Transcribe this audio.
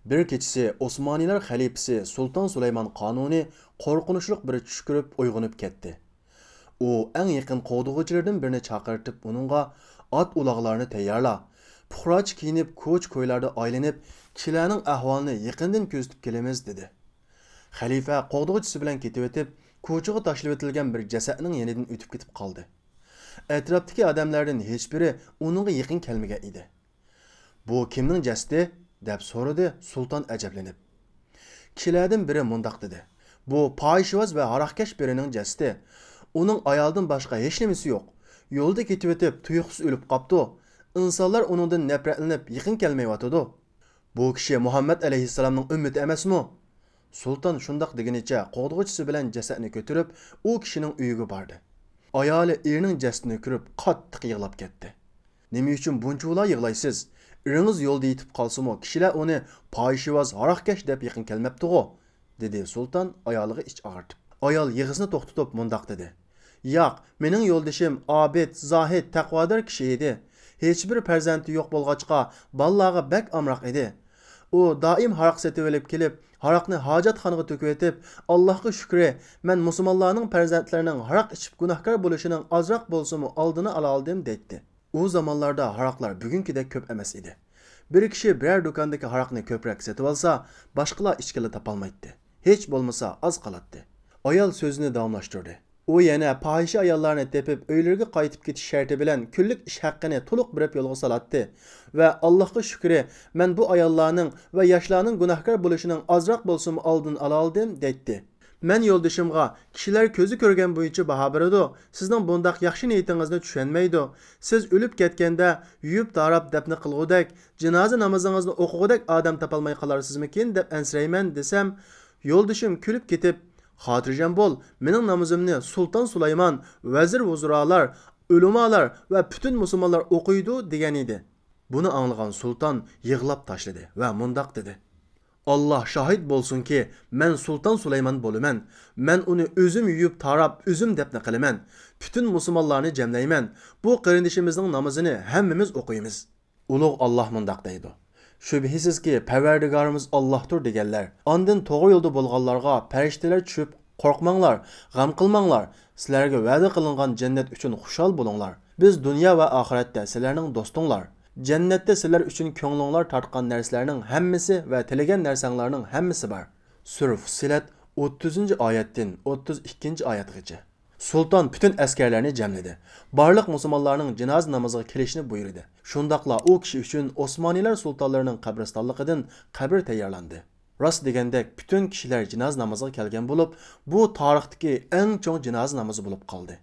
Bir kechisi Osmaniylar xalifasi Sultan Sulaymon Qonuni qo'rqinchli bir tush ko'rib uyg'onib ketdi. U eng yaqin qo'dug'uchilardan birini chaqirtib, uningga ot uloqlarni tayyorla, puxroch kiyinib ko'ch-ko'ylarda aylanib, kishilarning ahvolini yaqindan kuzatib kelamiz dedi. Xalifa qo'dug'uchisi bilan ketib o'tib, ko'chaga tashlab etilgan bir jasadning yonidan o'tib ketib qoldi. Atrofdagi odamlardan hech biri uningga yaqin kelmagan edi. Bu kimning jasadi? Deb so'radi Sultan ajablanib. Kishilardan biri mundoq dedi. Bu poyishvoz va haroqkash birining jasadi. Uning ayoldan boshqa hech nimasi yo'q. Yo'lda ketib o'tib, tuyuqsiz o'lib qopti. İnsanlar uningdan nafratlanib, yaqin kelmayotdi. Bu kishi Muhammad alayhissalomning ummati emasmi? Sultan shundoq deganicha qo'dg'uvchisi bilan jasadni ko'tarib, u kishining uyiga bordi. Ayoli erining jasadini ko'rib, qattiq yig'lab ketdi. Nima uchun buncha yig'laysiz? Eringiz yo'lda yetib qolsa-mu, kishilar uni poyishvoz, haroqkash deb yaqin kelmabdi-ku, dedi Sultan ayoliga ich og'irtib. Ayol yig'isini to'xtatib mundoq dedi. Yo'q, mening yo'ldashim obid, zohid, taqvodor kishi edi. Hech bir farzandi yo'q bo'lg'achqa, bolalarga bak amroq edi. U doim haroq setib olib kelib, haroqni hojatxonaga to'kib etib, Allohga shukri, men musulmonlarning farzandlarining haroq ichib gunohkor bo'lishining ozroq bo'lsa-mu oldini ola oldim dedi. U zamonlarda haroqlar bugünkidek ko'p emas edi. Bir kishi biror do'kondagi haroqni ko'proq setib olsa, boshqalar ichkili topolmaydi. Hech bo'lmasa oz qoladi. Ayol so'zini davomlashtirdi. U yana fohisha ayollarni tepib, uylariga qaytib ketish sharti bilan kunlik ish haqqini to'liq berib yo'lga solatdi va Allohga shukri, men bu ayollarning va yoshlarning gunohkor bo'lishining ozroq bo'lsa-mu oldin ola oldim dedi. Men yo'ldashimga kishilar ko'zi ko'rgan bo'yicha baho beradi. Sizning bundoq yaxshi niyatingizni tushunmaydi. Siz o'lib ketganda yuyib tarab dafn qilgudek, janoza namozingizni o'qigudek odam topolmay qolarsizmikin deb ansirayman desam, yo'ldashim kulib ketib, xotirjam bo'l, mening namozimni Sulton Sulaymon, vazir vuzrolar, ulumolar va butun musulmonlar o'qiydi degan edi. Buni anglagan sulton yig'lab tashladi va mundoq dedi. Allah şahit bolsun ki, men Sultan Süleyman bolumen. Men onu özüm yuyup tarab, özüm depne kılımen. Bütün musulmonlarni cemleymen. Bu qarindishimizning namazını hemmimiz okuyimiz. Ulug' Allah mundaq deydi. Şübhisiz ki, Perverdigarimiz Allah'tır degenler. Andın to'g'ri yo'lda bo'lganlarga farishtalar tushib, qo'rqmanglar, g'am qilmanglar. Sizlarga va'da qilingan jannat uchun xushal bo'linglar. Biz dunyo va oxiratda sizlarning do'stinglar. Cennette sizler üçün ko'nglinglar tartqan narsalarning hammasi va tilagan narsanglarning hammasi bor. Sura Fussilat 30-oyatdan 32-oyatgacha. Sultan bütün askarlarni jamladi. Barliq musulmonlarning janoza namoziga kelishni buyurdi. Shundaqla u kishi uchun Osmoniylar sultonlarining qabristonligidan qabr tayyorlandi. Rost degandek bütün kishilar janoza namoziga kelgan bo'lib, bu tarixdagi eng chong janoza namozi bo'lib qoldi.